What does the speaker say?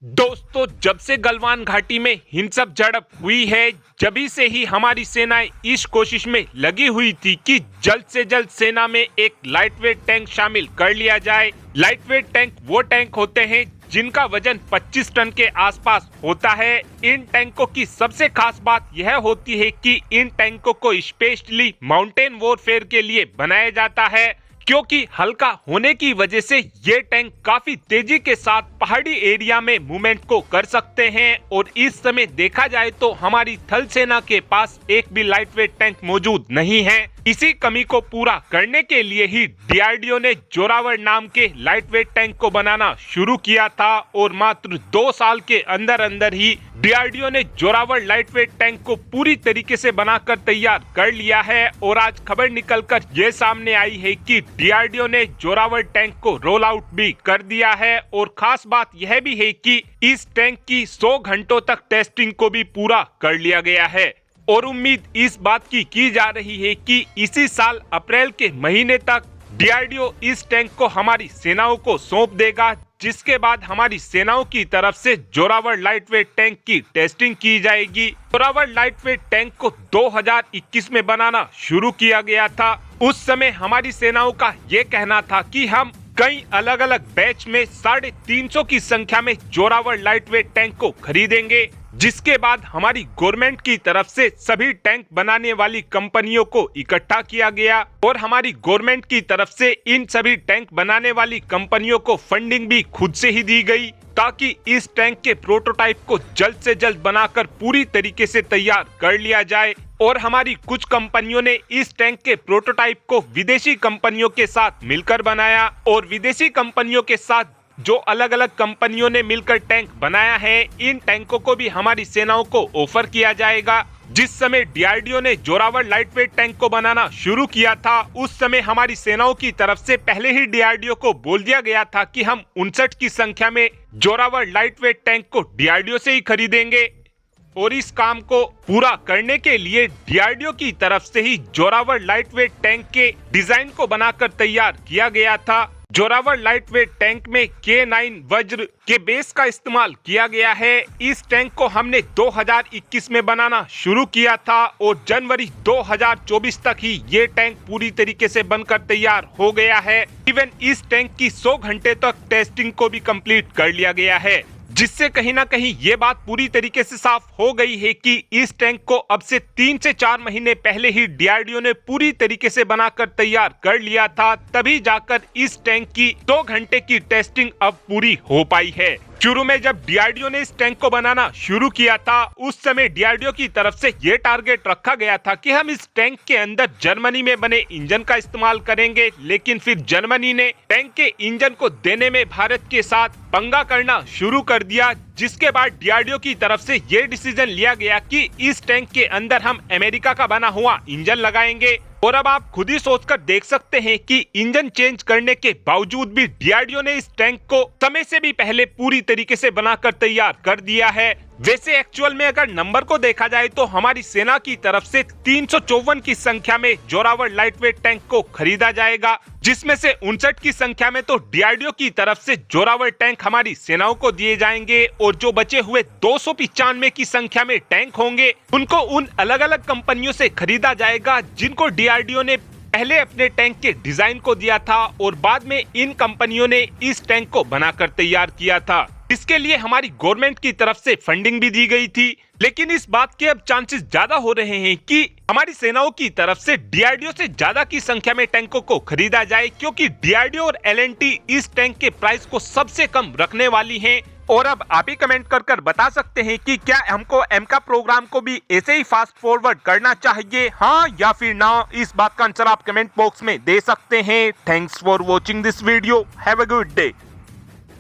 दोस्तों, जब से गलवान घाटी में हिंसक झड़प हुई है, जभी से ही हमारी सेनाएं इस कोशिश में लगी हुई थी कि जल्द से जल्द सेना में एक लाइटवेट टैंक शामिल कर लिया जाए। लाइटवेट टैंक वो टैंक होते हैं जिनका वजन 25 टन के आसपास होता है। इन टैंकों की सबसे खास बात यह होती है कि इन टैंकों को स्पेशली माउंटेन वॉरफेयर के लिए बनाया जाता है, क्योंकि हल्का होने की वजह से ये टैंक काफी तेजी के साथ पहाड़ी एरिया में मूवमेंट को कर सकते हैं। और इस समय देखा जाए तो हमारी थल सेना के पास एक भी लाइटवेट टैंक मौजूद नहीं है। इसी कमी को पूरा करने के लिए ही डीआरडीओ ने जोरावर नाम के लाइटवेट टैंक को बनाना शुरू किया था और मात्र 2 साल के अंदर अंदर ही डीआरडीओ ने जोरावर लाइटवेट टैंक को पूरी तरीके से बनाकर तैयार कर लिया है। और आज खबर निकलकर ये सामने आई है कि डीआरडीओ ने जोरावर टैंक को रोल आउट भी कर दिया है। और खास बात यह भी है कि इस टैंक की 100 घंटों तक टेस्टिंग को भी पूरा कर लिया गया है। और उम्मीद इस बात की जा रही है कि इसी साल अप्रैल के महीने तक डीआरडीओ इस टैंक को हमारी सेनाओं को सौंप देगा, जिसके बाद हमारी सेनाओं की तरफ से जोरावर लाइटवेट टैंक की टेस्टिंग की जाएगी। जोरावर लाइटवेट टैंक को 2021 में बनाना शुरू किया गया था। उस समय हमारी सेनाओं का ये कहना था कि हम कई अलग अलग बैच में 350 की संख्या में जोरावर लाइटवेट टैंक को खरीदेंगे, जिसके बाद हमारी गवर्नमेंट की तरफ से सभी टैंक बनाने वाली कंपनियों को इकट्ठा किया गया और हमारी गवर्नमेंट की तरफ से इन सभी टैंक बनाने वाली कंपनियों को फंडिंग भी खुद से ही दी गई, ताकि इस टैंक के प्रोटोटाइप को जल्द से जल्द बनाकर पूरी तरीके से तैयार कर लिया जाए। और हमारी कुछ कंपनियों ने इस टैंक के प्रोटोटाइप को विदेशी कंपनियों के साथ मिलकर बनाया और विदेशी कंपनियों के साथ जो अलग अलग कंपनियों ने मिलकर टैंक बनाया है, इन टैंकों को भी हमारी सेनाओं को ऑफर किया जाएगा। जिस समय डीआरडीओ ने जोरावर लाइटवेट टैंक को बनाना शुरू किया था, उस समय हमारी सेनाओं की तरफ से पहले ही डीआरडीओ को बोल दिया गया था कि हम 59 की संख्या में जोरावर लाइटवेट टैंक को डीआरडीओ से ही खरीदेंगे। और इस काम को पूरा करने के लिए डीआरडीओ की तरफ से ही जोरावर लाइटवेट टैंक के डिजाइन को बनाकर तैयार किया गया था। जोरावर लाइटवेट टैंक में K9 वज्र के बेस का इस्तेमाल किया गया है। इस टैंक को हमने 2021 में बनाना शुरू किया था और जनवरी 2024 तक ही ये टैंक पूरी तरीके से बनकर तैयार हो गया है। इवन इस टैंक की 100 घंटे तक टेस्टिंग को भी कंप्लीट कर लिया गया है, जिससे कहीं ना कहीं ये बात पूरी तरीके से साफ हो गई है कि इस टैंक को अब से 3 से 4 महीने पहले ही डीआरडीओ ने पूरी तरीके से बनाकर तैयार कर लिया था, तभी जाकर इस टैंक की 2 घंटे की टेस्टिंग अब पूरी हो पाई है। शुरू में जब डीआरडीओ ने इस टैंक को बनाना शुरू किया था, उस समय डीआरडीओ की तरफ से ये टारगेट रखा गया था कि हम इस टैंक के अंदर जर्मनी में बने इंजन का इस्तेमाल करेंगे, लेकिन फिर जर्मनी ने टैंक के इंजन को देने में भारत के साथ पंगा करना शुरू कर दिया, जिसके बाद डीआरडीओ की तरफ से ये डिसीजन लिया गया कि इस टैंक के अंदर हम अमेरिका का बना हुआ इंजन लगाएंगे। और अब आप खुद ही सोचकर देख सकते हैं कि इंजन चेंज करने के बावजूद भी डीआरडीओ ने इस टैंक को समय से भी पहले पूरी तरीके से बनाकर तैयार कर दिया है। वैसे एक्चुअल में अगर नंबर को देखा जाए तो हमारी सेना की तरफ से 354 की संख्या में जोरावर लाइटवेट टैंक को खरीदा जाएगा, जिसमें से 59 की संख्या में तो डीआरडीओ की तरफ से जोरावर टैंक हमारी सेनाओं को दिए जाएंगे और जो बचे हुए 295 की संख्या में टैंक होंगे उनको उन अलग अलग कंपनियों से खरीदा जाएगा जिनको डीआरडीओ ने पहले अपने टैंक के डिजाइन को दिया था और बाद में इन कंपनियों ने इस टैंक को बनाकर तैयार किया था। इसके लिए हमारी गवर्नमेंट की तरफ से फंडिंग भी दी गई थी, लेकिन इस बात के अब चांसेस ज्यादा हो रहे हैं कि हमारी सेनाओं की तरफ से डीआरडीओ से ज्यादा की संख्या में टैंकों को खरीदा जाए, क्योंकि डीआरडीओ और एलएनटी इस टैंक के प्राइस को सबसे कम रखने वाली हैं। और अब आप ही कमेंट कर बता सकते हैं कि क्या हमको एमका प्रोग्राम को भी ऐसे ही फास्ट फॉरवर्ड करना चाहिए, हाँ या फिर ना। इस बात का आंसर आप कमेंट बॉक्स में दे सकते हैं। Thanks for watching this video. Have a good day.